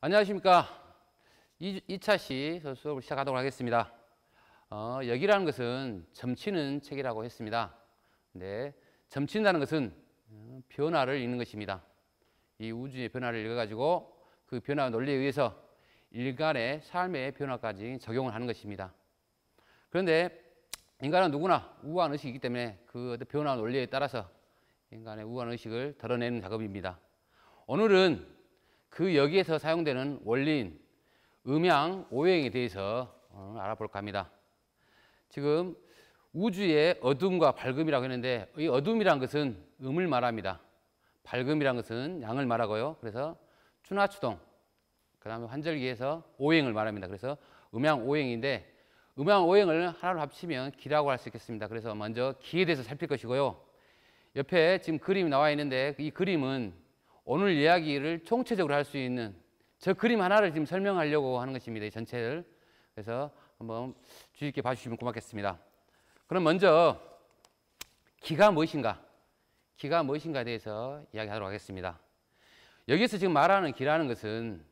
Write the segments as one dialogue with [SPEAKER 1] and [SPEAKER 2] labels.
[SPEAKER 1] 안녕하십니까. 2차시 수업을 시작하도록 하겠습니다. 여기라는 것은 점치는 책이라고 했습니다. 근데 점친다는 것은 변화를 읽는 것입니다. 이 우주의 변화를 읽어가지고 그 변화 논리에 의해서 인간의 삶의 변화까지 적용을 하는 것입니다. 그런데 인간은 누구나 우아한 의식이 있기 때문에 그 변화 논리에 따라서 인간의 우아한 의식을 드러내는 작업입니다. 오늘은 그 여기에서 사용되는 원리인 음양 오행에 대해서 알아볼까 합니다. 지금 우주의 어둠과 밝음이라고 했는데 이 어둠이란 것은 음을 말합니다. 밝음이란 것은 양을 말하고요. 그래서 추나추동, 그 다음에 환절기에서 오행을 말합니다. 그래서 음양 오행인데 음양 오행을 하나로 합치면 기라고 할 수 있겠습니다. 그래서 먼저 기에 대해서 살필 것이고요. 옆에 지금 그림이 나와 있는데 이 그림은 오늘 이야기를 총체적으로 할 수 있는 저 그림 하나를 지금 설명하려고 하는 것입니다. 이 전체를. 그래서 한번 주의 깊게 봐주시면 고맙겠습니다. 그럼 먼저 기가 무엇인가? 기가 무엇인가에 대해서 이야기하도록 하겠습니다. 여기서 지금 말하는 기라는 것은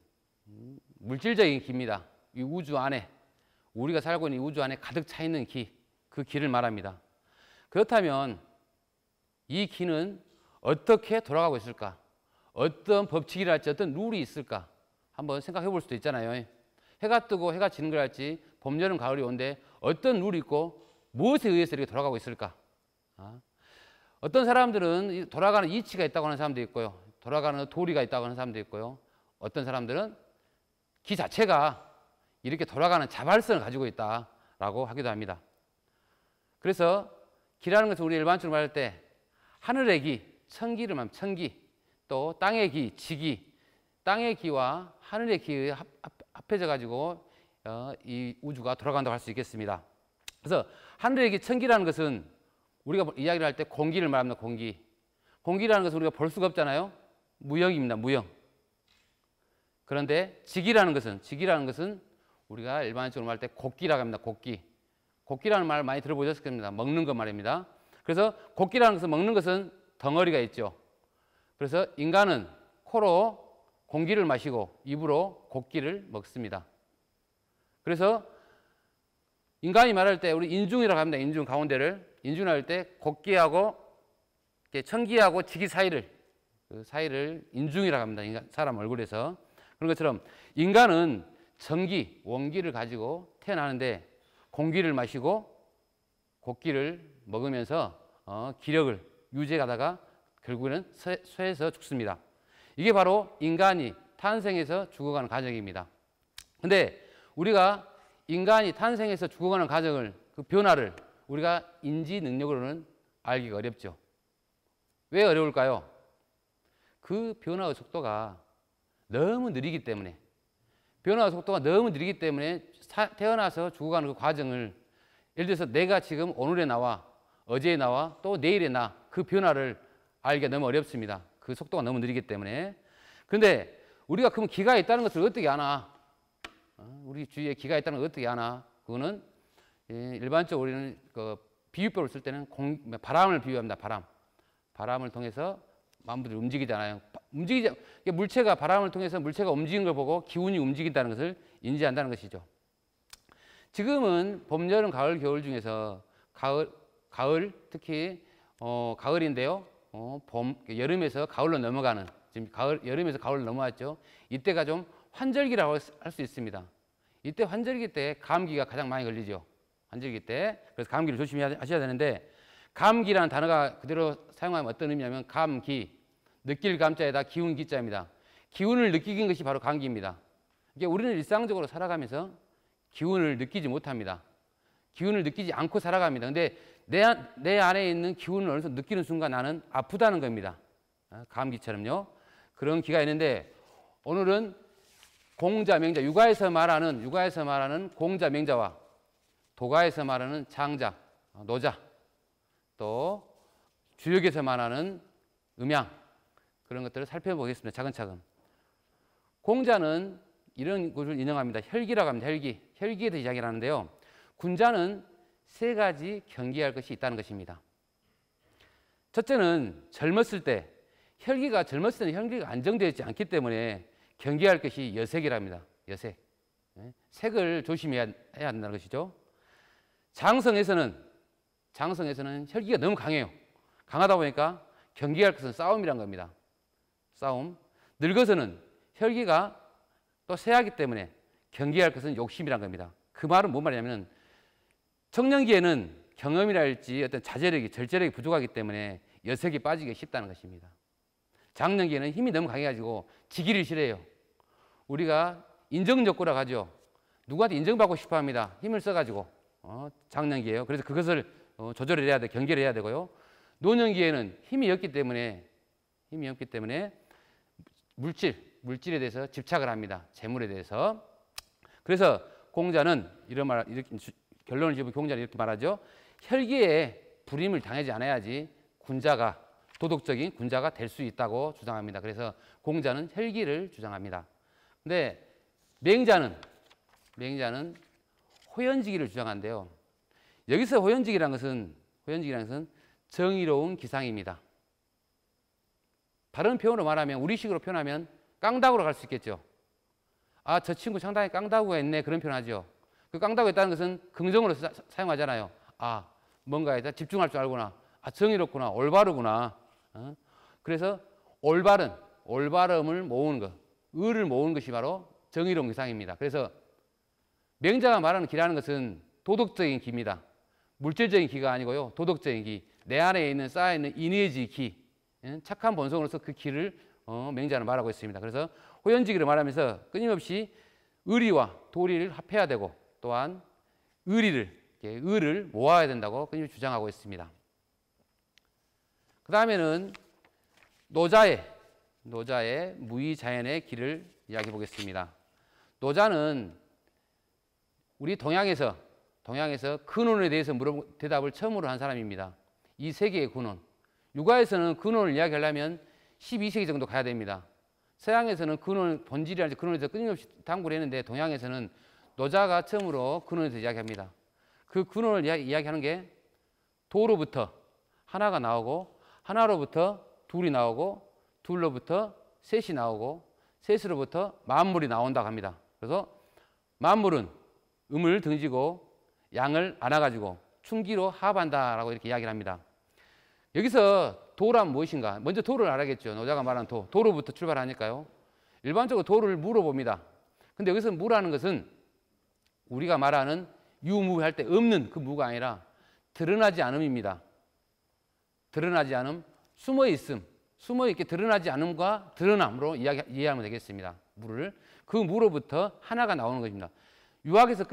[SPEAKER 1] 물질적인 기입니다. 이 우주 안에 우리가 살고 있는 이 우주 안에 가득 차 있는 기, 그 기를 말합니다. 그렇다면 이 기는 어떻게 돌아가고 있을까? 어떤 법칙이랄지 어떤 룰이 있을까? 한번 생각해 볼 수도 있잖아요. 해가 뜨고 해가 지는 걸 할지 봄, 여름, 가을이 오는데 어떤 룰이 있고 무엇에 의해서 이렇게 돌아가고 있을까? 어떤 사람들은 돌아가는 이치가 있다고 하는 사람도 있고요. 돌아가는 도리가 있다고 하는 사람도 있고요. 어떤 사람들은 기 자체가 이렇게 돌아가는 자발성을 가지고 있다라고 하기도 합니다. 그래서 기라는 것은 우리 일반적으로 말할 때 하늘의 기, 천기를 말하면 천기, 또 땅의 기, 지기, 땅의 기와 하늘의 기에 합해져 가지고 이 우주가 돌아간다고 할 수 있겠습니다. 그래서 하늘의 기, 천기라는 것은 우리가 이야기를 할 때 공기를 말합니다. 공기. 공기라는 것은 우리가 볼 수가 없잖아요. 무형입니다. 무형. 그런데 지기라는 것은 우리가 일반적으로 말할 때 곡기라고 합니다. 곡기. 곡기라는 말 많이 들어보셨을 겁니다. 먹는 것 말입니다. 그래서 곡기라는 것은 먹는 것은 덩어리가 있죠. 그래서 인간은 코로 공기를 마시고 입으로 곡기를 먹습니다. 그래서 인간이 말할 때 우리 인중이라고 합니다. 인중 가운데를. 인중할 때 곡기하고 천기하고 지기 사이를 그 사이를 인중이라고 합니다. 사람 얼굴에서. 그런 것처럼 인간은 전기, 원기를 가지고 태어나는데 공기를 마시고 곡기를 먹으면서 기력을 유지하다가 결국에는 쇠해서 죽습니다. 이게 바로 인간이 탄생해서 죽어가는 과정입니다. 근데 우리가 인간이 탄생해서 죽어가는 과정을, 그 변화를 우리가 인지 능력으로는 알기가 어렵죠. 왜 어려울까요? 그 변화의 속도가 너무 느리기 때문에, 변화의 속도가 너무 느리기 때문에 태어나서 죽어가는 그 과정을, 예를 들어서 내가 지금 오늘의 나와 어제의 나와 또 내일의 나, 그 변화를 알기가 너무 어렵습니다. 그 속도가 너무 느리기 때문에. 그런데 우리가 그럼 기가 있다는 것을 어떻게 아나? 우리 주위에 기가 있다는 걸 어떻게 아나? 그거는 일반적으로 우리는 그 비유법을 쓸 때는 바람을 비유합니다. 바람을 통해서 만물이 움직이잖아요. 물체가 바람을 통해서 물체가 움직이는 걸 보고 기운이 움직인다는 것을 인지한다는 것이죠. 지금은 봄, 여름, 가을, 겨울 중에서 가을 특히 가을인데요. 여름에서 가을로 넘어가는, 지금 여름에서 가을로 넘어왔죠. 이때가 좀 환절기라고 할 수 있습니다. 이때 환절기 때 감기가 가장 많이 걸리죠. 환절기 때. 그래서 감기를 조심하셔야 되는데, 감기라는 단어가 그대로 사용하면 어떤 의미냐면 감기, 느낄 감자에다 기운 기자입니다. 기운을 느끼는 것이 바로 감기입니다. 이게 우리는 일상적으로 살아가면서 기운을 느끼지 못합니다. 기운을 느끼지 않고 살아갑니다. 근데 내 안에 있는 기운을 어느 정도 느끼는 순간 나는 아프다는 겁니다. 감기처럼요. 그런 기가 있는데, 오늘은 공자, 명자, 육아에서 말하는 공자, 명자와 도가에서 말하는 장자, 노자, 또 주역에서 말하는 음양, 그런 것들을 살펴보겠습니다. 차근차근. 공자는 이런 것을 인용합니다. 혈기라고 합니다. 혈기에 대해 이야기를 하는데요. 군자는 세 가지 경계할 것이 있다는 것입니다. 첫째는 젊었을 때는 혈기가 안정되어 있지 않기 때문에 경계할 것이 여색이랍니다. 여색. 색을 조심해야 한다는 것이죠. 장성에서는 혈기가 너무 강해요. 강하다 보니까 경계할 것은 싸움이란 겁니다. 싸움. 늙어서는 혈기가 또 쇠하기 때문에 경계할 것은 욕심이란 겁니다. 그 말은 뭔 말이냐면 청년기에는 경험이랄지 어떤 자제력이, 절제력이 부족하기 때문에 여색이 빠지기 쉽다는 것입니다. 장년기에는 힘이 너무 강해가지고 지기를 싫어해요. 우리가 인정욕구라고 하죠. 누구한테 인정받고 싶어 합니다. 힘을 써가지고. 장년기에요. 그래서 그것을 조절을 해야 돼, 경계를 해야 되고요. 노년기에는 힘이 없기 때문에 물질에 대해서 집착을 합니다. 재물에 대해서. 그래서 공자는 이렇게 결론을 지으면 공자는 이렇게 말하죠. 혈기에 불임을 당하지 않아야지 도덕적인 군자가 될 수 있다고 주장합니다. 그래서 공자는 혈기를 주장합니다. 근데 맹자는 호연지기를 주장한대요. 여기서 호연지기라는 것은 정의로운 기상입니다. 다른 표현으로 말하면, 우리식으로 표현하면 깡다구로 갈 수 있겠죠. 아, 저 친구 상당히 깡다구가 있네, 그런 표현하죠. 그 깡다구가 있다는 것은 긍정으로 사용하잖아요. 아, 뭔가에 집중할 줄 알구나. 아, 정의롭구나. 올바르구나. 그래서 올바름을 모으는 것, 의를 모으는 것이 바로 정의로운 기상입니다. 그래서 명자가 말하는 기라는 것은 도덕적인 기입니다. 물질적인 기가 아니고요. 도덕적인 기. 내 안에 쌓여있는 이내지 기. 착한 본성으로서 그 기를 명자는 말하고 있습니다. 그래서 호연지기를 말하면서 끊임없이 의리와 도리를 합해야 되고 또한 의를 모아야 된다고 끊임없이 주장하고 있습니다. 그 다음에는 노자의 무의자연의 길을 이야기해 보겠습니다. 노자는 우리 동양에서 근원에 대해서 대답을 처음으로 한 사람입니다. 이 세계의 근원. 육아에서는 근원을 이야기하려면 12세기 정도 가야 됩니다. 서양에서는 근원, 본질이라든지 근원에 대해서 끊임없이 탐구를 했는데 동양에서는 노자가 처음으로 근원에 대해서 이야기합니다. 그 근원을 이야기하는 게 도로부터 하나가 나오고 하나로부터 둘이 나오고 둘로부터 셋이 나오고 셋으로부터 만물이 나온다고 합니다. 그래서 만물은 음을 등지고 양을 안아가지고 충기로 합한다라고 이렇게 이야기를 합니다. 여기서 도란 무엇인가? 먼저 도를 알아야겠죠. 노자가 말한 도로부터 출발하니까요. 일반적으로 도를 물어봅니다. 근데 여기서 무라는 것은 우리가 말하는 유무할 때 없는 그 무가 아니라 드러나지 않음입니다. 드러나지 않음, 숨어있음, 숨어있게 드러나지 않음과 드러남으로 이해하면 되겠습니다. 무를. 그 무로부터 하나가 나오는 것입니다. 유학에서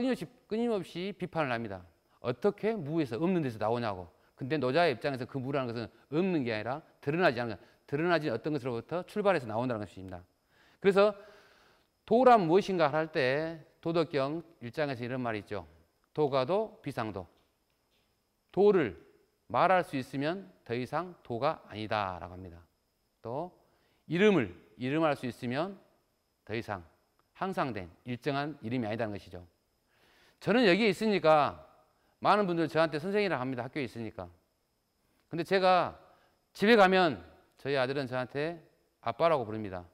[SPEAKER 1] 끊임없이 비판을 합니다. 어떻게 무에서 없는 데서 나오냐고. 근데 노자의 입장에서 그 무라는 것은 없는 게 아니라 드러나지 않은 것, 드러나지 어떤 것으로부터 출발해서 나온다는 것입니다. 그래서 도란 무엇인가 할 때 도덕경 1장에서 이런 말이 있죠. 도가도 비상도. 도를 말할 수 있으면 더 이상 도가 아니다라고 합니다. 또 이름할 수 있으면 더 이상 항상된 일정한 이름이 아니다는 것이죠. 저는 여기에 있으니까 많은 분들 저한테 선생이라고 합니다. 학교에 있으니까. 근데 제가 집에 가면 저희 아들은 저한테 아빠라고 부릅니다.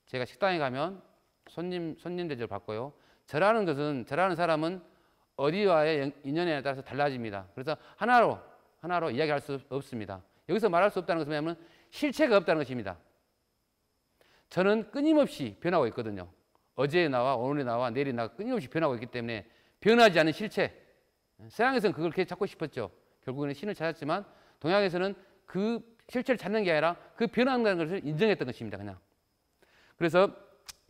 [SPEAKER 1] 제가 식당에 가면 손님 대접을 받고요. 저라는 사람은 어디와의 인연에 따라서 달라집니다. 그래서 하나로 이야기할 수 없습니다. 여기서 말할 수 없다는 것은 뭐냐면 실체가 없다는 것입니다. 저는 끊임없이 변하고 있거든요. 어제 나와 오늘의 나와 내일의 나가 끊임없이 변하고 있기 때문에 변하지 않은 실체. 서양에서는 그걸 이렇게 찾고 싶었죠. 결국에는 신을 찾았지만 동양에서는 그 실체를 찾는 게 아니라 그 변한다는 것을 인정했던 것입니다. 그냥. 그래서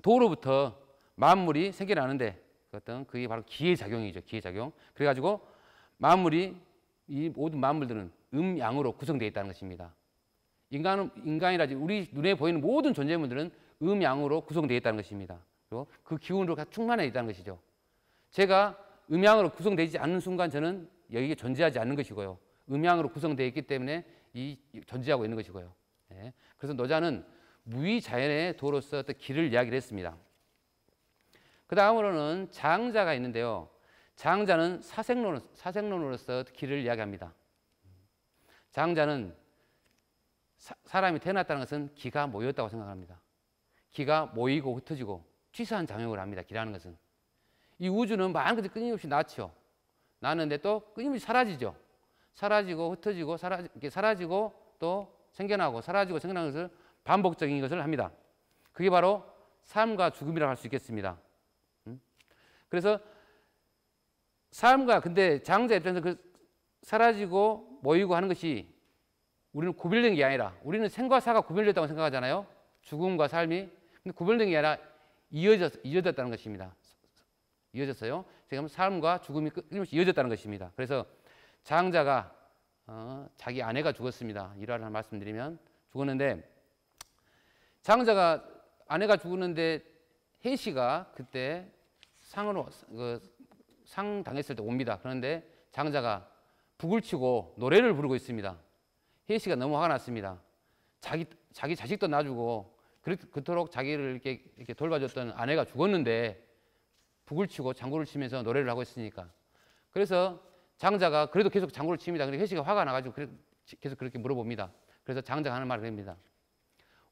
[SPEAKER 1] 도로부터 만물이 생겨나는데 그게 바로 기회작용이죠. 기회작용. 그래가지고 이 모든 만물들은 음양으로 구성되어 있다는 것입니다. 인간이라지 우리 눈에 보이는 모든 존재물들은 음양으로 구성되어 있다는 것입니다. 그리고 그 기운으로 충만해 있다는 것이죠. 제가 음양으로 구성되지 않는 순간 저는 여기에 존재하지 않는 것이고요. 음양으로 구성되어 있기 때문에 존재하고 있는 것이고요. 네. 그래서 노자는 무의자연의 도로서 어떤 길을 이야기를 했습니다. 그 다음으로는 장자가 있는데요. 장자는 사생론으로서 길을 이야기합니다. 장자는 사람이 태어났다는 것은 기가 모였다고 생각합니다. 기가 모이고 흩어지고 취사한 작용을 합니다. 기라는 것은. 이 우주는 많은 것들이 끊임없이 낳죠. 나는데 또 끊임없이 사라지죠. 사라지고 흩어지고 사라지고 또 생겨나고 사라지고 생겨나는 것을 반복적인 것을 합니다. 그게 바로 삶과 죽음이라고 할 수 있겠습니다. 그래서 삶과 근데 장자 입장에서 그 사라지고 모이고 하는 것이 우리는 구별된 게 아니라 우리는 생과 사가 구별됐다고 생각하잖아요. 죽음과 삶이. 근데 구별된 게 아니라 이어졌다는 것입니다. 이어졌어요. 지금 삶과 죽음이 끊임없이 이어졌다는 것입니다. 그래서 장자가 자기 아내가 죽었습니다. 일화를 말씀드리면 죽었는데 장자가 아내가 죽었는데 혜시가 그때 상 당했을 때 옵니다. 그런데 장자가 북을 치고 노래를 부르고 있습니다. 혜시가 너무 화가 났습니다. 자기 자식도 놔주고 그토록 자기를 이렇게 돌봐줬던 아내가 죽었는데 북을 치고 장구를 치면서 노래를 하고 있으니까. 그래서 장자가 그래도 계속 장구를 칩니다. 근데 혜시가 화가 나가지고 계속 그렇게 물어봅니다. 그래서 장자가 하는 말을 합니다.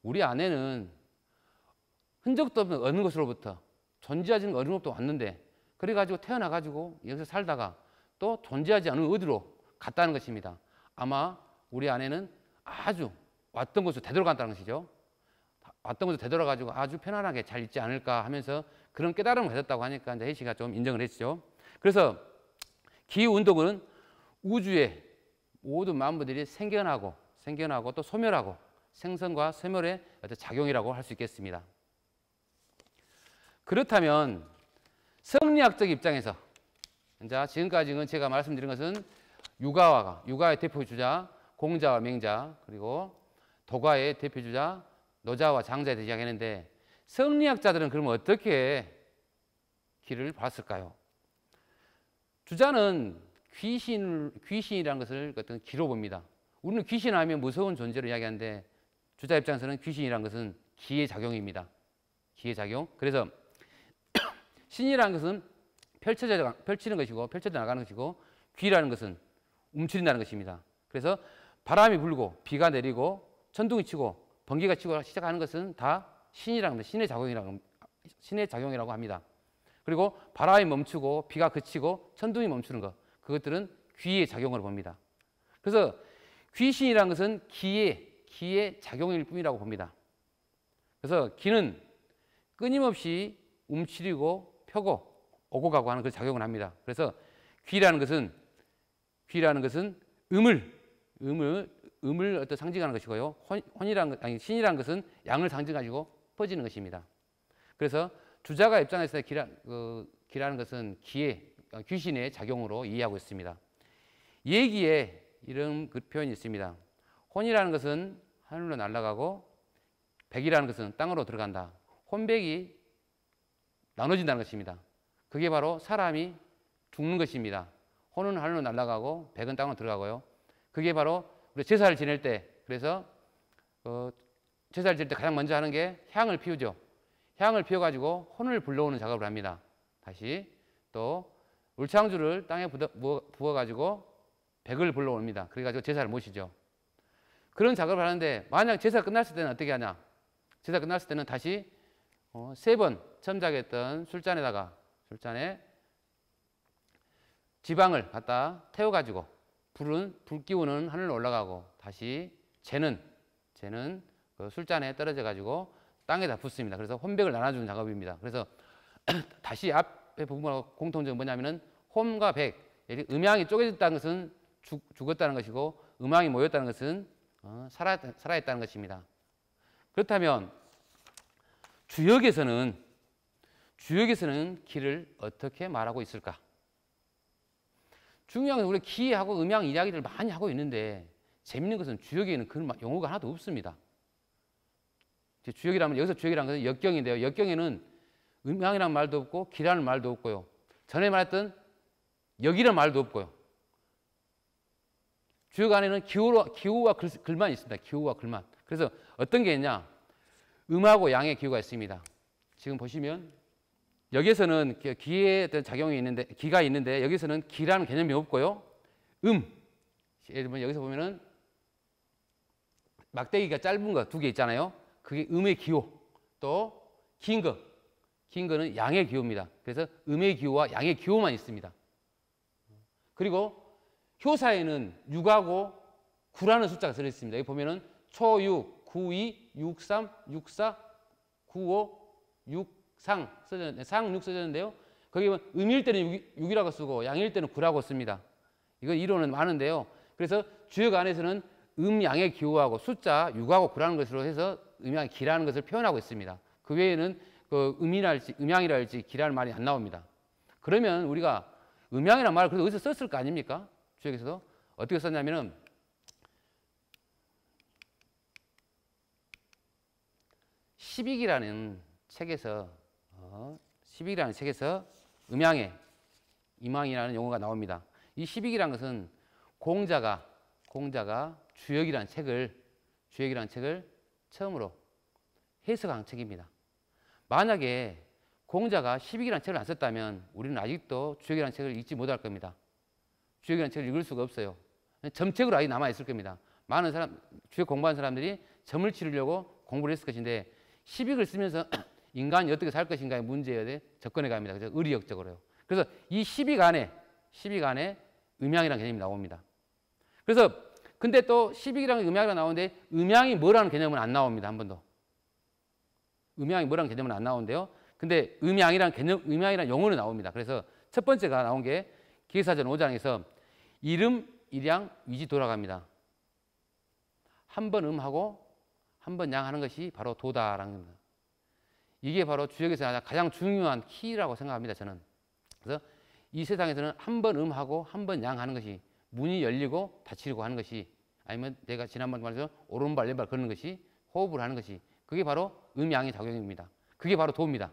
[SPEAKER 1] 우리 아내는 흔적도 없는 어느 것으로부터 존재하지 않는 어느 것도 왔는데 그래가지고 태어나가지고 여기서 살다가 또 존재하지 않은 어디로 갔다는 것입니다. 아마 우리 아내는 아주 왔던 곳으로 되돌아간다는 것이죠. 왔던 곳으로 되돌아가지고 아주 편안하게 잘 있지 않을까 하면서 그런 깨달음을 가졌다고 하니까 이제 혜시가 좀 인정을 했죠. 그래서 기후운동은 우주의 모든 만물들이 생겨나고 또 소멸하고 생선과 소멸의 어떤 작용이라고 할 수 있겠습니다. 그렇다면 성리학적 입장에서 자, 지금까지는 제가 말씀드린 것은 유가의 대표주자 공자와 맹자 그리고 도가의 대표주자 노자와 장자에 대해 이야기했는데 성리학자들은 그러면 어떻게 길을 봤을까요? 주자는 귀신이라는 것을 어떤 기로 봅니다. 우리는 귀신 하면 무서운 존재로 이야기하는데 주자 입장에서는 귀신이라는 것은 기의 작용입니다. 기의 작용. 그래서 신이라는 것은 펼치는 것이고 펼쳐져 나가는 것이고 귀라는 것은 움츠린다는 것입니다. 그래서 바람이 불고 비가 내리고 천둥이 치고 번개가 치고 시작하는 것은 다 신이라는 것, 신의 작용이라고 합니다. 그리고 바람이 멈추고 비가 그치고 천둥이 멈추는 것, 그것들은 귀의 작용으로 봅니다. 그래서 귀신이라는 것은 기의 작용일 뿐이라고 봅니다. 그래서 기는 끊임없이 움츠리고 펴고 오고 가고 하는 그 작용을 합니다. 그래서 귀라는 것은 음을 어떤 상징하는 것이고요. 신이라는 것은 양을 상징하고 퍼지는 것입니다. 그래서 주자가 입장에서 기라는 것은 귀신의 작용으로 이해하고 있습니다. 예기에 이런 그 표현이 있습니다. 혼이라는 것은 하늘로 날아가고 백이라는 것은 땅으로 들어간다. 혼백이 나눠진다는 것입니다. 그게 바로 사람이 죽는 것입니다. 혼은 하늘로 날아가고 백은 땅으로 들어가고요. 그게 바로 우리 제사를 지낼 때, 그래서 제사를 지낼 때 가장 먼저 하는 게 향을 피우죠. 향을 피워가지고 혼을 불러오는 작업을 합니다. 다시 또 울창주를 땅에 부어가지고 백을 불러옵니다. 그래가지고 제사를 모시죠. 그런 작업을 하는데 만약 제사가 끝났을 때는 어떻게 하냐? 제사 끝났을 때는 다시 3번 첨작했던 술잔에 지방을 갖다 태워가지고 불 끼우는 하늘로 올라가고 다시 쟤는 그 술잔에 떨어져가지고 땅에다 붓습니다. 그래서 혼백을 나눠주는 작업입니다. 그래서 다시 앞에 부분하고 공통점은 뭐냐면은 혼과 백, 음양이 쪼개졌다는 것은 죽었다는 것이고 음양이 모였다는 것은 살아있다는 것입니다. 그렇다면 주역에서는 기를 어떻게 말하고 있을까? 중요한 건 우리 기하고 음양 이야기를 많이 하고 있는데 재밌는 것은 주역에는 그런 용어가 하나도 없습니다. 주역이라면 여기서 주역이라는 것은 역경인데요. 역경에는 음양이라는 말도 없고 기라는 말도 없고요. 전에 말했던 역이라는 말도 없고요. 주역 안에는 기호와 글만 있습니다. 기호와 글만. 그래서 어떤 게 있냐? 음하고 양의 기호가 있습니다. 지금 보시면 여기에서는 기의 어떤 작용이 있는데 기가 있는데 여기서는 기라는 개념이 없고요. 예를 들면 여기서 보면은 막대기가 짧은 거 2개 있잖아요. 그게 음의 기호. 또 긴 거는 양의 기호입니다. 그래서 음의 기호와 양의 기호만 있습니다. 그리고 효사에는 6하고 9라는 숫자가 들어있습니다. 여기 보면은 초6, 92, 63, 64, 95, 6상 상 6 써졌는데요. 거기 보면 음일 때는 6이라고 쓰고 양일 때는 9라고 씁니다. 이거 이론은 많은데요. 그래서 주역 안에서는 양의 기호하고 숫자 6하고 9라는 것으로 해서 음양의 기라는 것을 표현하고 있습니다. 그 외에는 그 음양이랄지 기라는 말이 안 나옵니다. 그러면 우리가 음양이라는 말을 그래도 어디서 썼을 거 아닙니까? 주역에서도 어떻게 썼냐면은 십이기라는 책에서 음양의 임왕이라는 용어가 나옵니다. 이 십이기라는 것은 공자가 주역이라는 책을 처음으로 해석한 책입니다. 만약에 공자가 십이기라는 책을 안 썼다면 우리는 아직도 주역이라는 책을 읽지 못할 겁니다. 주역이라는 책을 읽을 수가 없어요. 점책으로 아직 남아있을 겁니다. 많은 주역 공부하는 사람들이 점을 치르려고 공부를 했을 것인데 십익을 쓰면서 인간이 어떻게 살 것인가의 문제에 접근해 갑니다. 그래서 의리역적으로요. 그래서 이 십익 안에 음양이라는 개념이 나옵니다. 그래서 근데 또 십익이랑 음양이랑 나오는데 음양이 뭐라는 개념은 안 나옵니다. 한 번도. 음양이 뭐라는 개념은 안 나오는데요. 근데 음양이라는 용어는 나옵니다. 그래서 첫 번째가 나온 게 기획사전 5장에서 이름, 일양, 위지 돌아갑니다. 한 번 음하고 한 번 양하는 것이 바로 도다라는 겁니다. 이게 바로 주역에서 가장 중요한 키라고 생각합니다. 저는. 그래서 이 세상에서는 한 번 음하고 한 번 양하는 것이 문이 열리고 닫히려고 하는 것이 아니면 내가 지난번 말해서 오른발 왼발 걷는 것이 호흡을 하는 것이 그게 바로 음양의 작용입니다. 그게 바로 도입니다.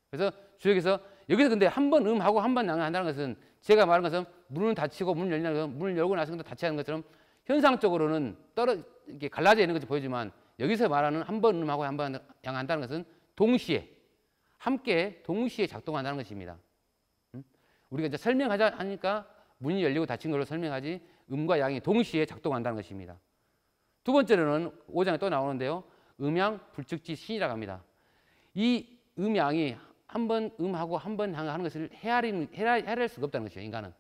[SPEAKER 1] 그래서 주역에서 여기서 근데 한 번 음하고 한 번 양한다는 것은 제가 말한 것은 문을 닫히고 문을 열리는 것은 문을 열고 나서 닫혀야 하는 것처럼 현상적으로는 이렇게 갈라져 있는 것이 보이지만 여기서 말하는 한 번 음하고 한 번 양한다는 것은 함께 동시에 작동한다는 것입니다. 우리가 이제 설명하자 하니까 문이 열리고 닫힌 걸로 설명하지 음과 양이 동시에 작동한다는 것입니다. 두 번째로는 5장에 또 나오는데요. 음양 불특지 신이라고 합니다. 이 음양이 한 번 음하고 한 번 양하는 것을 헤아릴 수가 없다는 것이에요.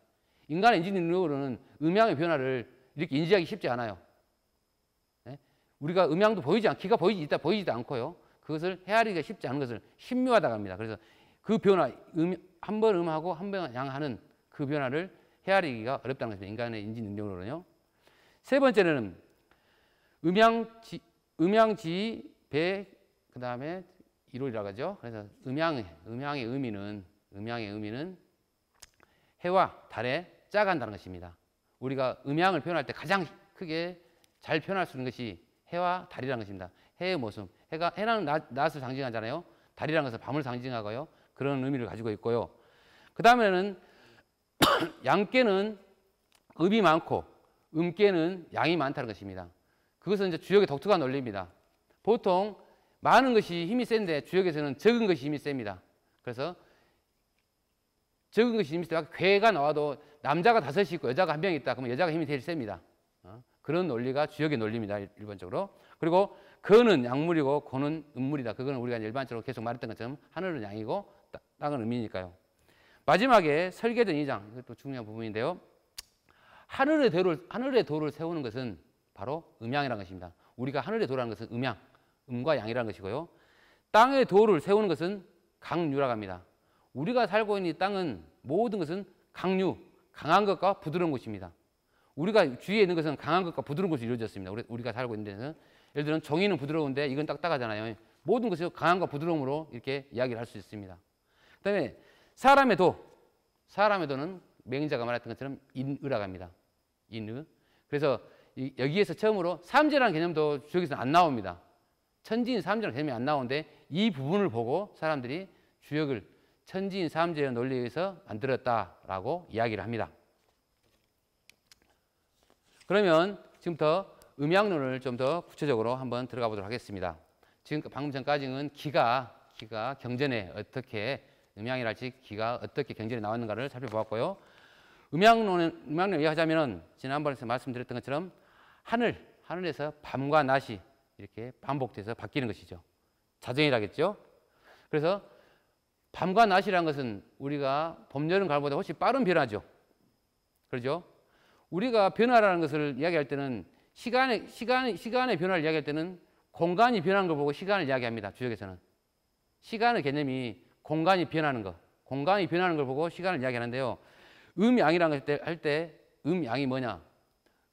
[SPEAKER 1] 인간의 인지 능력으로는 음양의 변화를 이렇게 인지하기 쉽지 않아요. 네? 우리가 음양도 기가 보이지도 않고요. 그것을 헤아리기가 쉽지 않은 것을 신묘하다고 합니다. 그래서 그 변화, 한 번 음하고 한 번 양하는 그 변화를 헤아리기가 어렵다는 것입니다. 인간의 인지 능력으로는요. 세 번째는 음양지, 배, 그 다음에 이론이라고 하죠. 그래서 음양의 의미는 해와 달에 짜간다는 것입니다. 우리가 음양을 표현할 때 가장 크게 잘 표현할 수 있는 것이 해와 달이라는 것입니다. 해의 모습. 해는 낮을 상징하잖아요. 달이라는 것은 밤을 상징하고요. 그런 의미를 가지고 있고요. 그 다음에는 양께는 음이 많고 음께는 양이 많다는 것입니다. 그것은 이제 주역의 독특한 논리입니다. 보통 많은 것이 힘이 센데 주역에서는 적은 것이 힘이 셉니다. 그래서 적은 것이 힘이 세다. 괴가 나와도 남자가 5이 있고 여자가 1명이 있다. 그러면 여자가 힘이 제일 셉니다. 그런 논리가 주역의 논리입니다. 일반적으로. 그리고 거는 양물이고 고는 음물이다. 그거는 우리가 일반적으로 계속 말했던 것처럼 하늘은 양이고 땅은 음이니까요. 마지막에 설계전 2장. 이것도 중요한 부분인데요. 하늘의 도를 세우는 것은 바로 음양이라는 것입니다. 우리가 하늘의 도라는 것은 음과 양이라는 것이고요. 땅의 도를 세우는 것은 강유라고 합니다. 우리가 살고 있는 이 땅은 모든 것은 강한 것과 부드러운 것입니다. 우리가 주위에 있는 것은 강한 것과 부드러운 것이 이루어졌습니다. 우리가 살고 있는 데는 예를 들면 종이는 부드러운데 이건 딱딱하잖아요. 모든 것이 강함과 부드러움으로 이렇게 이야기를 할 수 있습니다. 그다음에 사람의 도는 맹자가 말했던 것처럼 인의라고 합니다. 인의. 그래서 여기에서 처음으로 삼재라는 개념도 주역에서는 안 나옵니다. 천지인 삼재라는 개념이 안 나오는데 이 부분을 보고 사람들이 주역을 천지인 삼재의 논리에 의해서 만들었다라고 이야기를 합니다. 그러면 지금부터 음양론을 좀 더 구체적으로 한번 들어가 보도록 하겠습니다. 지금 방금 전까지는 기가 경전에 어떻게 음양이랄지 기가 어떻게 경전에 나왔는가를 살펴보았고요. 음양론을 이해하자면은 지난번에 말씀드렸던 것처럼 하늘에서 밤과 낮이 이렇게 반복돼서 바뀌는 것이죠. 자정이라겠죠. 그래서 밤과 낮이라는 것은 우리가 봄, 여름, 가을보다 훨씬 빠른 변화죠. 그렇죠? 우리가 변화라는 것을 이야기할 때는 시간의 변화를 이야기할 때는 공간이 변하는 걸 보고 시간을 이야기합니다. 주역에서는. 시간의 개념이 공간이 변하는 거. 공간이 변하는 걸 보고 시간을 이야기하는데요. 음양이라는 걸 할 때 음양이 뭐냐?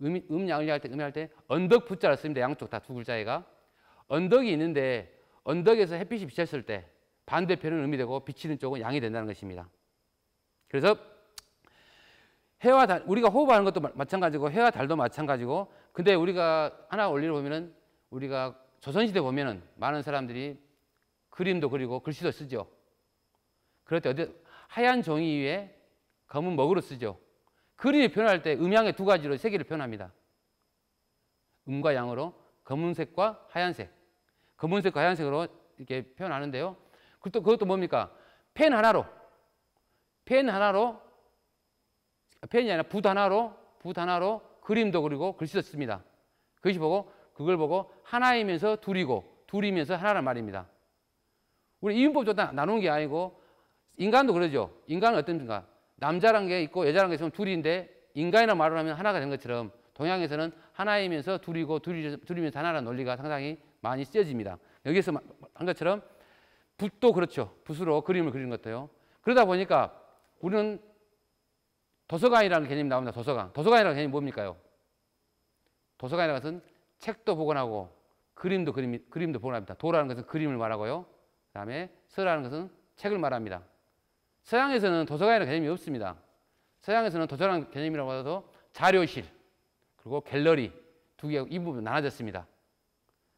[SPEAKER 1] 음양을 이야기할 때 언덕 부자를 씁니다. 양쪽 다 두 글자가. 언덕이 있는데 언덕에서 햇빛이 비쳤을 때 반대편은 음이 되고 비치는 쪽은 양이 된다는 것입니다. 그래서 해와 달, 우리가 호흡하는 것도 마찬가지고 해와 달도 마찬가지고, 근데 우리가 하나 원리를 보면은 우리가 조선시대 보면은 많은 사람들이 그림도 그리고 글씨도 쓰죠. 그럴 때 하얀 종이 위에 검은 먹으로 쓰죠. 그림이 표현할 때 음양의 두 가지로 세 개를 표현합니다. 음과 양으로 검은색과 하얀색, 검은색과 하얀색으로 이렇게 표현하는데요. 그것도 뭡니까? 펜이 아니라 붓 하나로 그림도 그리고 글씨도 씁니다. 그걸 보고 하나이면서 둘이면서 하나란 말입니다. 우리 이윤법도 나누는 게 아니고 인간도 그러죠. 인간은 어떤가? 남자란 게 있고 여자란 게 있으면 둘인데 인간이라는 말을 하면 하나가 된 것처럼 동양에서는 하나이면서 둘이면서 하나라는 논리가 상당히 많이 쓰여집니다. 여기서 한 것처럼 붓도 그렇죠. 붓으로 그림을 그리는 것도요. 그러다 보니까 우리는 도서관이라는 개념이 나옵니다. 도서관이라는 개념이 뭡니까요? 도서관이라는 것은 책도 복원하고 그림도 복원합니다. 도라는 것은 그림을 말하고요. 그다음에 서라는 것은 책을 말합니다. 서양에서는 도서관이라는 개념이 없습니다. 서양에서는 도서관 개념이라고 하도 자료실 그리고 갤러리 두 개 이 부분 나눠졌습니다.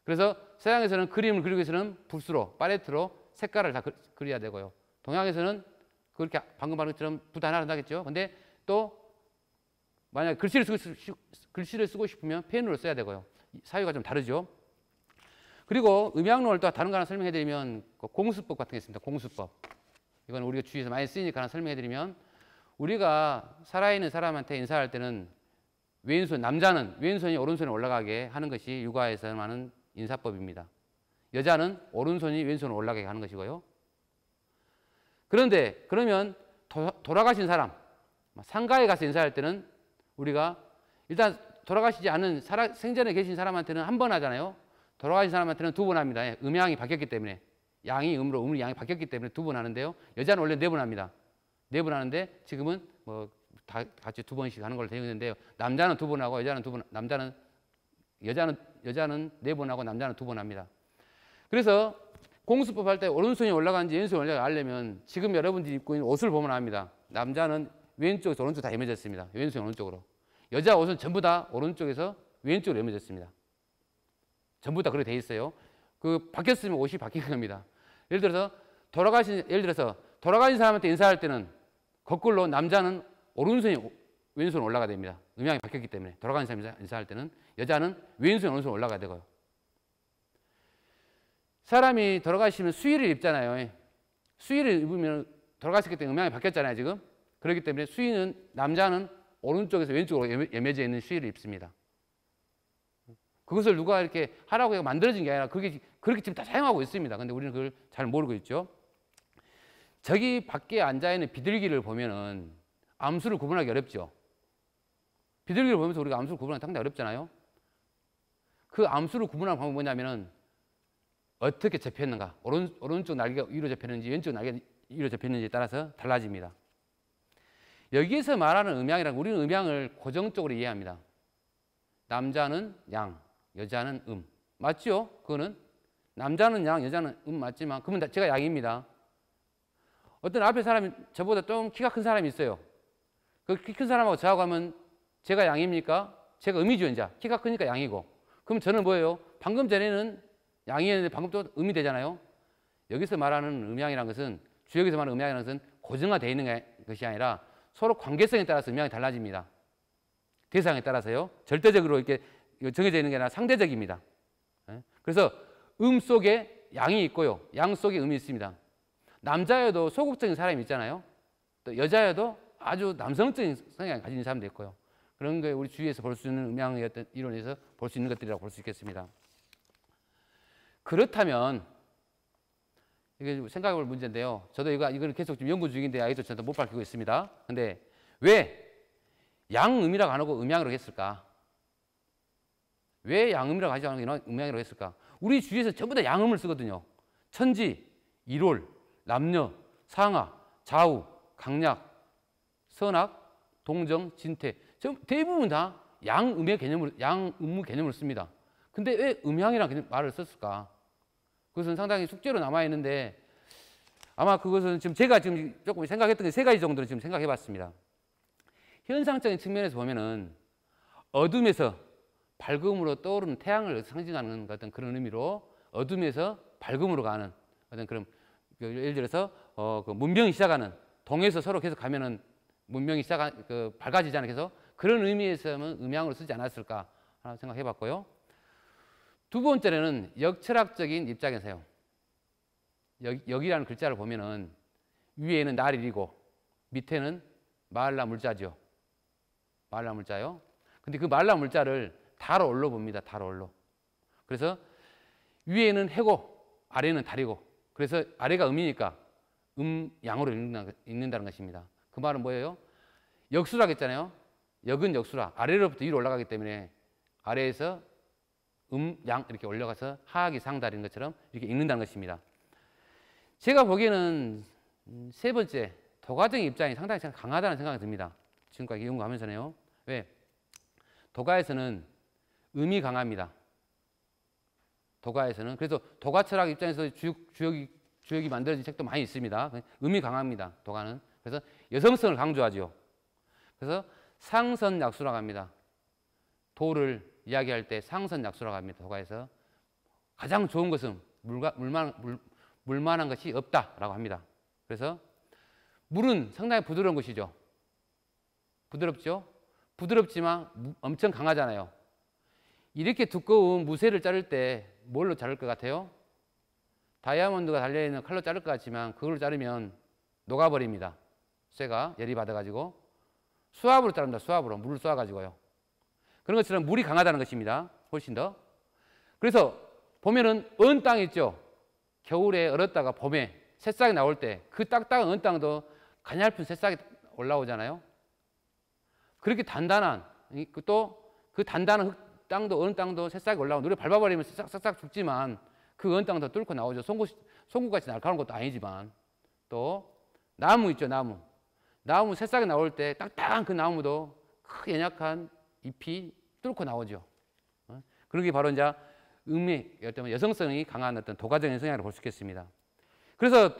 [SPEAKER 1] 그래서 서양에서는 그림을 그리기 위해서는 붓으로 팔레트로 색깔을 다 그려야 되고요. 동양에서는 그렇게 방금 말한 것처럼 붓 하나로 한다겠죠. 근데 또 만약 글씨를 쓰고 싶으면 펜으로 써야 되고요. 사유가 좀 다르죠. 그리고 음양론을 또 다른 거 하나 설명해 드리면 공수법 같은 게 있습니다. 공수법. 이건 우리가 주위에서 많이 쓰이니까 하나 설명해 드리면, 우리가 살아있는 사람한테 인사할 때는 남자는 왼손이 오른손에 올라가게 하는 것이 육아에서 하는 인사법입니다. 여자는 오른손이 왼손으로 올라가게 하는 것이고요. 그런데 그러면 돌아가신 사람, 상가에 가서 인사할 때는 우리가 일단 돌아가시지 않은 생전에 계신 사람한테는 한 번 하잖아요. 돌아가신 사람한테는 두 번 합니다. 음양이 바뀌었기 때문에. 양이 음으로 양이 바뀌었기 때문에 두 번 하는데요. 여자는 원래 네 번 합니다. 네 번 하는데 지금은 뭐 다 같이 두 번씩 하는 걸로 되어 있는데요. 남자는 두 번 하고 여자는 네 번 하고 남자는 두 번 합니다. 그래서 공수법 할 때 오른손이 올라가는지 왼손이 올라가는지 알려면 지금 여러분들이 입고 있는 옷을 보면 압니다. 남자는 왼쪽에서 오른쪽 다 예매졌습니다. 왼손이 오른쪽으로. 여자 옷은 전부 다 오른쪽에서 왼쪽으로 예매졌습니다. 전부 다 그렇게 돼 있어요. 바뀌었으면 옷이 바뀐 겁니다. 예를 들어서 돌아가신 사람한테 인사할 때는 거꾸로 남자는 오른손이 왼손 올라가야 됩니다. 음양이 바뀌었기 때문에. 돌아가신 사람 인사할 때는 여자는 왼손이 오른손 올라가야 되고요. 사람이 돌아가시면 수의를 입잖아요. 수의를 입으면 돌아가셨기 때문에 음양이 바뀌었잖아요, 지금. 그렇기 때문에 남자는 오른쪽에서 왼쪽으로 예매져 있는 수의를 입습니다. 그것을 누가 이렇게 하라고 만들어진 게 아니라 그렇게 지금 다 사용하고 있습니다. 근데 우리는 그걸 잘 모르고 있죠. 저기 밖에 앉아있는 비둘기를 보면은 암수를 구분하기 어렵죠. 비둘기를 보면서 우리가 암수를 구분하기 상당히 어렵잖아요. 그 암수를 구분하는 방법이 뭐냐면은 어떻게 접혔는가. 오른쪽 날개가 위로 접혔는지 왼쪽 날개가 위로 접혔는지에 따라서 달라집니다. 여기에서 말하는 음양이란, 우리는 음양을 고정적으로 이해합니다. 남자는 양, 여자는 맞죠? 그거는 남자는 양, 여자는 맞지만 그러면 제가 양입니다. 어떤 앞에 사람이 저보다 좀 키가 큰 사람이 있어요. 그 키 큰 사람하고 저하고 하면 제가 양입니까? 제가 음이죠, 이제. 키가 크니까 양이고. 그럼 저는 뭐예요? 방금 전에는 양이었는데 방금 또 음이 되잖아요. 여기서 말하는 음양이라는 것은, 주역에서 말하는 음양이라는 것은 고정화되어 있는 것이 아니라 서로 관계성에 따라서 음양이 달라집니다. 대상에 따라서요. 절대적으로 이렇게 정해져 있는 게 아니라 상대적입니다. 그래서 속에 양이 있고요. 양 속에 음이 있습니다. 남자여도 소극적인 사람이 있잖아요. 또 여자여도 아주 남성적인 성향을 가진 사람도 있고요. 그런 게 우리 주위에서 볼 수 있는 음양의 어떤 이론에서 볼 수 있는 것들이라고 볼 수 있겠습니다. 그렇다면 이게 생각해 볼 문제인데요. 저도 이걸 계속 좀 연구 중인데 아직도 저도 못 밝히고 있습니다. 근데 왜 양음이라고 안 하고 음양이라고 했을까? 왜 양음이라고 하지 않고 음양이라고 했을까? 우리 주위에서 전부 다 양음을 쓰거든요. 천지, 일월, 남녀, 상하, 좌우, 강약, 선악, 동정, 진태. 대부분 다 양음의 개념으로 씁니다. 근데 왜 음양이라는 말을 썼을까? 그것은 상당히 숙제로 남아 있는데 아마 그것은 제가 조금 생각했던 게 세 가지 정도는 지금 생각해 봤습니다. 현상적인 측면에서 보면은 어둠에서 밝음으로 떠오르는 태양을 상징하는 어떤 그런 의미로 어둠에서 밝음으로 가는 어떤 그런 예를 들어서 그 문명이 시작하는 동에서 서로 계속 가면은 문명이 밝아지지 않게 해서 그런 의미에서는 음양으로 쓰지 않았을까 하나 생각해 봤고요. 두 번째는 역철학적인 입장에서요. 역이라는 글자를 보면은 위에는 날일이고 밑에는 마할라 물자죠. 마할라 물자요. 근데 그 마할라 물자를 달어올로 봅니다. 달어올로. 그래서 위에는 해고 아래는 달이고 그래서 아래가 음이니까 양으로 읽는다는 것입니다. 그 말은 뭐예요? 역수라 했잖아요. 역은 역수라. 아래로부터 위로 올라가기 때문에 아래에서 양 이렇게 올라가서 하악이 상달인 것처럼 이렇게 읽는다는 것입니다. 제가 보기에는 세 번째 도가적인 입장이 상당히 강하다는 생각이 듭니다. 지금까지 연구하면서는요. 왜? 도가에서는 음이 강합니다. 도가에서는. 그래서 도가철학 입장에서 주역이 만들어진 책도 많이 있습니다. 음이 강합니다. 도가는. 그래서 여성성을 강조하죠. 그래서 상선약수라고 합니다. 도를 이야기할 때 상선약수라고 합니다. 도가에서. 가장 좋은 것은 물만한 것이 없다라고 합니다. 그래서 물은 상당히 부드러운 것이죠. 부드럽죠? 부드럽지만 엄청 강하잖아요. 이렇게 두꺼운 무쇠를 자를 때 뭘로 자를 것 같아요? 다이아몬드가 달려있는 칼로 자를 것 같지만 그걸로 자르면 녹아버립니다. 쇠가 열이 받아가지고 수압으로 자릅니다. 수압으로 물을 쏘아가지고요. 그런 것처럼 물이 강하다는 것입니다. 훨씬 더. 그래서 보면은 언 땅 있죠. 겨울에 얼었다가 봄에 새싹이 나올 때 그 딱딱한 언 땅도 가냘픈 새싹이 올라오잖아요. 그렇게 단단한 또 그 단단한 땅도 언 땅도 새싹이 올라오고 우리가 밟아버리면 싹싹 죽지만 그 언 땅도 뚫고 나오죠. 송곳같이 날카로운 것도 아니지만 또 나무 있죠. 나무 새싹이 나올 때 딱딱한 그 나무도 크 연약한 잎이 뚫고 나오죠. 그런 게 바로 이제 음의 어떤 여성성이 강한 어떤 도가적인 성향을 볼 수 있겠습니다. 그래서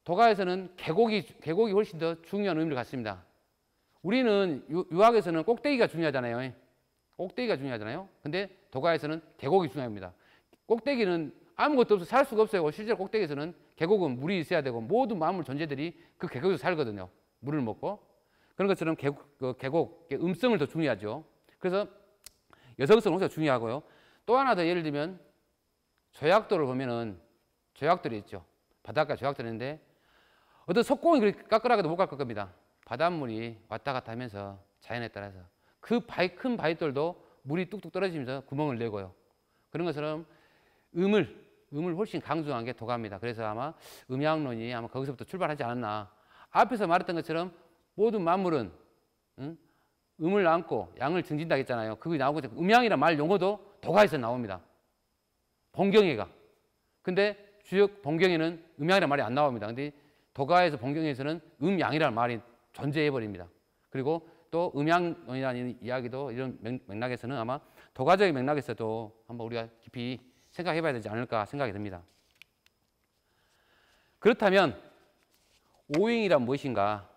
[SPEAKER 1] 도가에서는 계곡이 훨씬 더 중요한 의미를 갖습니다. 우리는 유학에서는 꼭대기가 중요하잖아요. 꼭대기가 중요하잖아요. 근데 도가에서는 계곡이 중요합니다. 꼭대기는 아무것도 없어 살 수가 없어요. 실제로 꼭대기에서는 계곡은 물이 있어야 되고 모든 만물 존재들이 그 계곡에서 살거든요. 물을 먹고. 그런 것처럼 계곡의 음성을 더 중요하죠. 그래서 여성성은 훨씬 중요하고요. 또 하나 더 예를 들면 조약돌을 보면은 조약돌이 있죠. 바닷가 조약돌이 있는데 어떤 속공이 그렇게 까끌하게도 못 갈 겁니다. 바닷물이 왔다 갔다 하면서 자연에 따라서 그 큰 바위돌도 물이 뚝뚝 떨어지면서 구멍을 내고요. 그런 것처럼 음을 훨씬 강조한 게 도가입니다. 그래서 아마 음양론이 아마 거기서부터 출발하지 않았나. 앞에서 말했던 것처럼 모든 만물은 음을 안고 양을 증진다 했잖아요. 그게 나오고 음양이란 말 용어도 도가에서 나옵니다. 본경에가. 근데 주역 본경에는 음양이란 말이 안 나옵니다. 근데 도가에서 본경에서는 음양이라는 말이 존재해 버립니다. 그리고 또 음양론이라는 이야기도 이런 맥락에서는 아마 도가적인 맥락에서도 한번 우리가 깊이 생각해 봐야 되지 않을까 생각이 듭니다. 그렇다면 오행이란 무엇인가?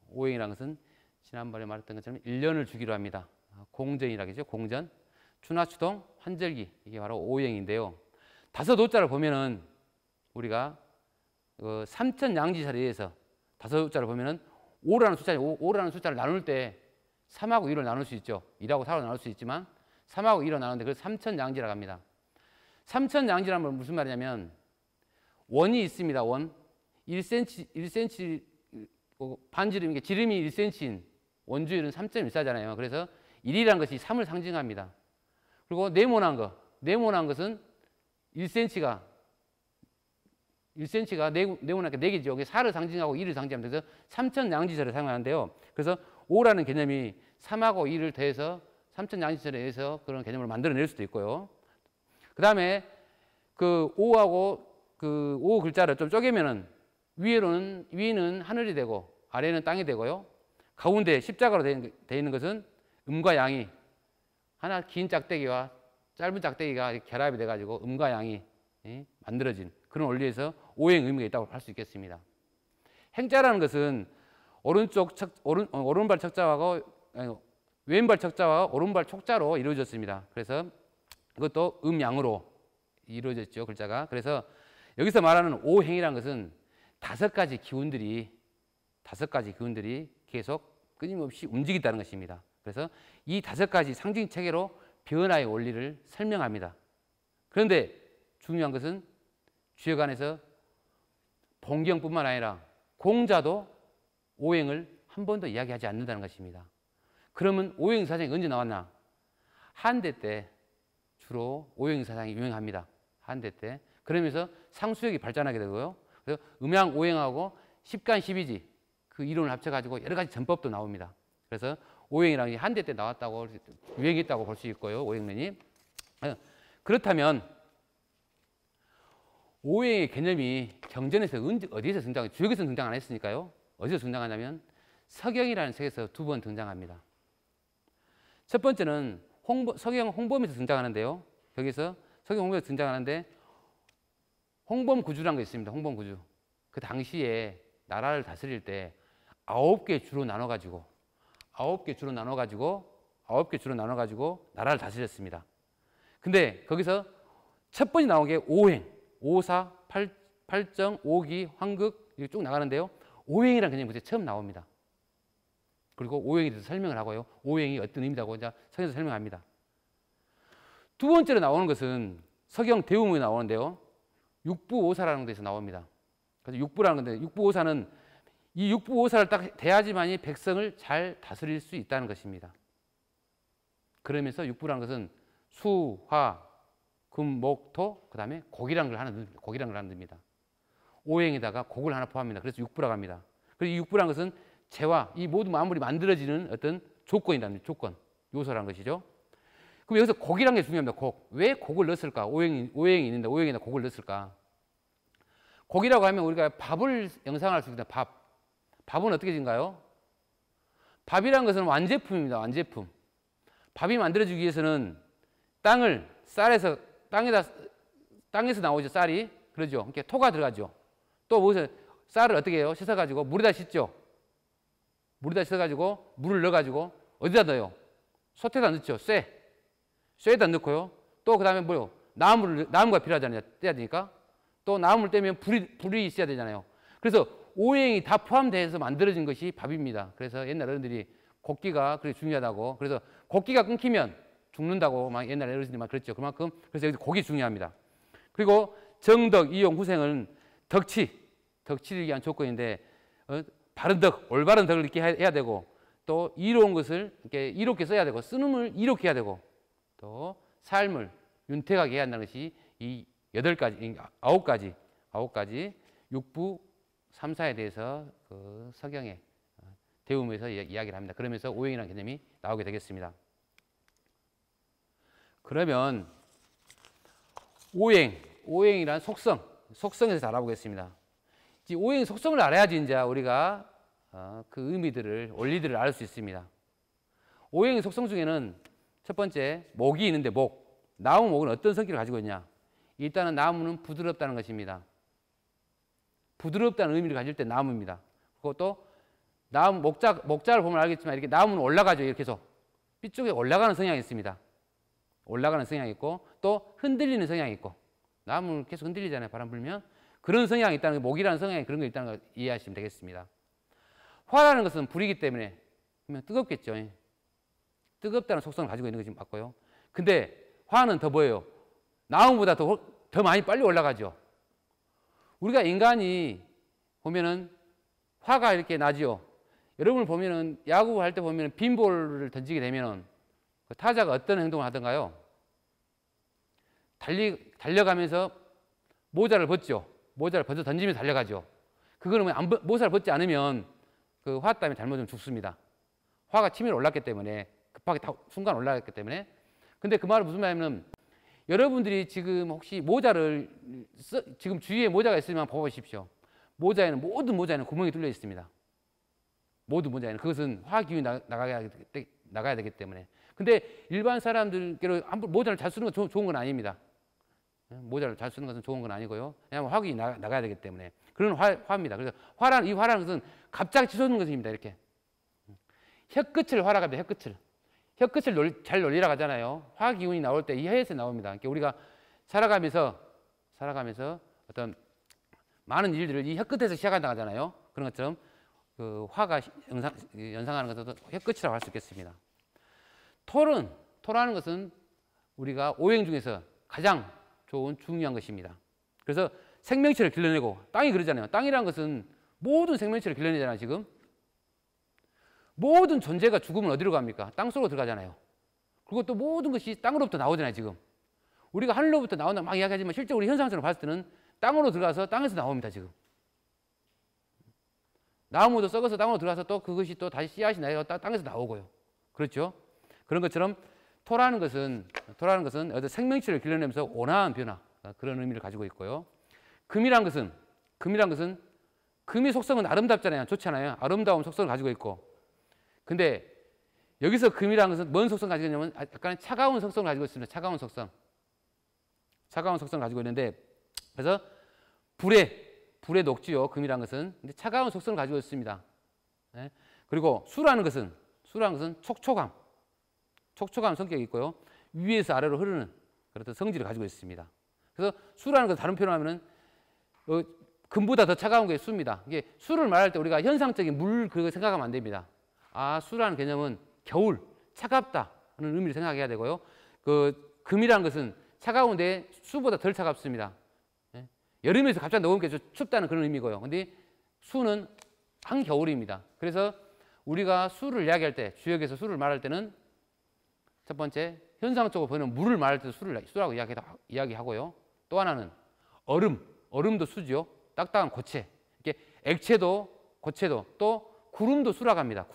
[SPEAKER 1] 오행이라는 것은 지난번에 말했던 것처럼 1년을 주기로 합니다. 공전이라고 하죠. 공전. 추나추동, 환절기. 이게 바로 오행인데요. 다섯 오자를 보면은 우리가 삼천양지설에 의해서 다섯 오자를 보면은 5라는 숫자를 나눌 때 3하고 2를 나눌 수 있죠. 1하고 4로 나눌 수 있지만 3하고 2로 나누는데 그래서 삼천양지라고 합니다. 삼천양지라는 건 무슨 말이냐면 원이 있습니다. 원. 1cm 반지름이 지름이 1cm인 원주율은 3.14잖아요. 그래서 1이라는 것이 3을 상징합니다. 그리고 네모난 것은 1cm가 1cm가 네모나게 4개죠. 4를 상징하고 2를 상징하면 돼서 삼천양지설을 사용하는데요. 그래서 5라는 개념이 3하고 2를 더해서 삼천양지설에 의해서 그런 개념을 만들어낼 수도 있고요. 그 다음에 그 5하고 그 5 글자를 좀 쪼개면은 위는 하늘이 되고 아래는 땅이 되고요. 가운데 십자가로 되어 있는 것은 음과 양이 하나 긴 짝대기와 짧은 짝대기가 결합이 돼가지고 음과 양이 만들어진 그런 원리에서 오행 의미가 있다고 할 수 있겠습니다. 행자라는 것은 오른발 척자하고 왼발 척자와 오른발 촉자로 이루어졌습니다. 그래서 이것도 음양으로 이루어졌죠, 글자가. 그래서 여기서 말하는 오행이라는 것은 5가지 기운들이 계속 끊임없이 움직인다는 것입니다. 그래서 이 5가지 상징 체계로 변화의 원리를 설명합니다. 그런데 중요한 것은 주역 안에서 본경뿐만 아니라 공자도 오행을 한 번도 이야기하지 않는다는 것입니다. 그러면 오행 사상이 언제 나왔나? 한대 때 주로 오행 사상이 유행합니다. 한대 때. 그러면서 상수역이 발전하게 되고요. 그래서 음양 오행하고 십간 십이지 그 이론을 합쳐가지고 여러 가지 전법도 나옵니다. 그래서 오행이라는 게 한대 때 나왔다고 유행했다고 볼 수 있고요. 오행론이. 그렇다면 오행의 개념이 경전에서 어디에서 등장해요? 주역에서 등장 안 했으니까요. 어디서 등장하냐면 서경이라는 책에서 2번 등장합니다. 첫 번째는 서경 홍범에서 등장하는데요. 거기서 서경 홍범에서 등장하는데 홍범구주라는 게 있습니다. 홍범구주. 그 당시에 나라를 다스릴 때 9개 주로 나눠가지고 나라를 다스렸습니다. 근데 거기서 첫 번째 나온 게 오행, 오사, 팔정, 오기, 황극 이렇게 쭉 나가는데요. 오행이라는 개념이 그때 처음 나옵니다. 그리고 오행에 대해서 설명을 하고요. 오행이 어떤 의미라고 이제 서경에서 설명합니다. 두 번째로 나오는 것은 서경 대우문에 나오는데요. 육부오사라는 데서 나옵니다. 그래서 육부라는 건데 육부오사는 이 육부오사를 딱 대야지만이 백성을 잘 다스릴 수 있다는 것입니다. 그러면서 육부라는 것은 수, 화, 금, 목, 토, 그 다음에 곡이라는 걸 하나 넣습니다. 오행에다가 곡을 하나 포함합니다. 그래서 육부라고 합니다. 그리고 이 육부라는 것은 재화, 이 모든 만물이 만들어지는 어떤 조건이라는 조건, 요소라는 것이죠. 그럼 여기서 곡이라는 게 중요합니다. 곡. 왜 곡을 넣었을까? 오행이 있는데 오행에다 곡을 넣었을까? 곡이라고 하면 우리가 밥을 영상할 수 있다. 밥은 어떻게 된가요? 밥이라는 것은 완제품입니다. 완제품. 밥이 만들어지기 위해서는 땅에서 나오죠. 쌀이. 그러죠. 이렇게 토가 들어가죠. 또 무슨 쌀을 어떻게 해요? 씻어가지고 물에다 씻죠. 물에다 씻어가지고 물을 넣어가지고 어디다 넣어요? 솥에다 넣죠. 쇠에다 넣고요. 또 그 다음에 뭐요? 나무가 필요하잖아요. 떼야 되니까. 또 나무를 떼면 불이 있어야 되잖아요. 그래서 오행이 다 포함돼서 만들어진 것이 밥입니다. 그래서 옛날 어른들이 곡기가 그렇게 중요하다고. 그래서 곡기가 끊기면 죽는다고 막 옛날 어르신들이 막 그랬죠. 그만큼 그래서 여기 곡이 중요합니다. 그리고 정덕, 이용, 후생은 덕치를 위한 조건인데 바른 덕, 올바른 덕을 이렇게 해야 되고 또 이로운 것을 이렇게 이롭게 써야 되고 쓰는 걸 이롭게 해야 되고 또 삶을 윤택하게 해야 한다는 것이 이 9가지 육부 3사에 대해서 그 서경의 대우문에서 이야기를 합니다. 그러면서 오행이라는 개념이 나오게 되겠습니다. 그러면 오행이란 속성에서 알아보겠습니다. 오행 속성을 알아야지 이제 우리가 그 의미들을 원리들을 알 수 있습니다. 오행의 속성 중에는 첫 번째 목이 있는데 나무 목은 어떤 성격을 가지고 있냐? 일단은 나무는 부드럽다는 것입니다. 부드럽다는 의미를 가질 때 나무입니다. 그리고 또 나무 목자를 보면 알겠지만 이렇게 나무는 올라가죠. 이렇게 해서 삐쪽에 올라가는 성향이 있습니다. 올라가는 성향이 있고 또 흔들리는 성향이 있고 나무는 계속 흔들리잖아요. 바람 불면 그런 성향이 있다는 게 목이라는 성향이 그런 게 있다는 걸 이해하시면 되겠습니다. 화라는 것은 불이기 때문에 그러면 뜨겁겠죠. 뜨겁다는 속성을 가지고 있는 것이 맞고요. 근데 화는 더 뭐예요? 나무보다 더 많이 빨리 올라가죠. 우리가 인간이 보면은 화가 이렇게 나지요. 여러분을 보면은 야구할 때 보면은 빈볼을 던지게 되면은 그 타자가 어떤 행동을 하던가요? 달려가면서 모자를 벗죠. 모자를 벗어 던지면서 달려가죠. 그거는 모자를 벗지 않으면 그 화 때문에 잘못하면 죽습니다. 화가 치밀어 올랐기 때문에 급하게 순간 올라갔기 때문에. 근데 그 말은 무슨 말이냐면 여러분들이 지금 혹시 모자를 지금 주위에 모자가 있으면 봐보십시오. 모든 모자에는 구멍이 뚫려 있습니다. 모든 모자에는. 그것은 화 기운이 나가야 되기 때문에. 근데 일반 사람들께로 모자를 잘 쓰는 건 좋은 건 아닙니다. 모자를 잘 쓰는 것은 좋은 건 아니고요. 왜냐하면 화기운이 나가야 되기 때문에. 그런 화입니다. 그래서 이 화라는 것은 갑자기 치솟는 것입니다. 이렇게. 혀끝을 화라고 합니다. 혀끝을 잘 놀리라고 하잖아요. 화기운이 나올 때 이 혀에서 나옵니다. 그러니까 우리가 살아가면서 어떤 많은 일들을 이 혀끝에서 시작한다고 하잖아요. 그런 것처럼 그 화가 연상하는 것도 혀끝이라고 할 수 있겠습니다. 토라는 것은 우리가 오행 중에서 가장 좋은 중요한 것입니다. 그래서 생명체를 길러내고, 땅이 그러잖아요. 땅이라는 것은 모든 생명체를 길러내잖아요. 지금 모든 존재가 죽으면 어디로 갑니까? 땅속으로 들어가잖아요. 그리고 또 모든 것이 땅으로부터 나오잖아요. 지금 우리가 하늘로부터 나온다 막 이야기하지만 실제 우리 현상적으로 봤을 때는 땅으로 들어가서 땅에서 나옵니다. 지금 나무도 썩어서 땅으로 들어가서 또 그것이 또 다시 씨앗이 나요. 땅에서 나오고요. 그렇죠? 그런 것처럼 토라는 것은 어떤 생명체를 길러내면서 온화한 변화, 그런 의미를 가지고 있고요. 금이란 것은 금의 속성은 아름답잖아요. 좋잖아요. 아름다운 속성을 가지고 있고. 근데 여기서 금이라는 것은 뭔 속성을 가지고 있냐면 약간 차가운 속성을 가지고 있습니다. 차가운 속성을 가지고 있는데, 그래서 불에 녹지요. 금이라는 것은. 근데 차가운 속성을 가지고 있습니다. 네? 그리고 수라는 것은 촉촉함 성격이 있고요. 위에서 아래로 흐르는 그런 성질을 가지고 있습니다. 그래서 수라는 것 다른 표현하면은 금보다 더 차가운 게 수입니다. 이게 수를 말할 때 우리가 현상적인 물 그거 생각하면 안 됩니다. 수라는 개념은 겨울, 차갑다 하는 의미를 생각해야 되고요. 금이라는 것은 차가운데 수보다 덜 차갑습니다. 예? 여름에서 갑자기 녹으니까 춥다는 그런 의미고요. 근데 수는 한겨울입니다. 그래서 우리가 수를 이야기할 때, 주역에서 수를 말할 때는 첫 번째, 현상적으로 보이는 물을 말할 때도 수라고 이야기하고요. 또 하나는 얼음도 수지요. 딱딱한 고체. 이렇게 액체도 고체도, 또 구름도 수라고 합니다.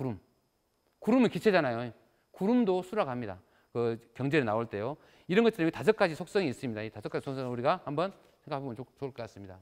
[SPEAKER 1] 구름은 기체잖아요. 구름도 수라고 합니다. 그 경전에 나올 때요. 이런 것들이 5가지 속성이 있습니다. 이 5가지 속성을 우리가 한번 생각해보면 좋을 것 같습니다.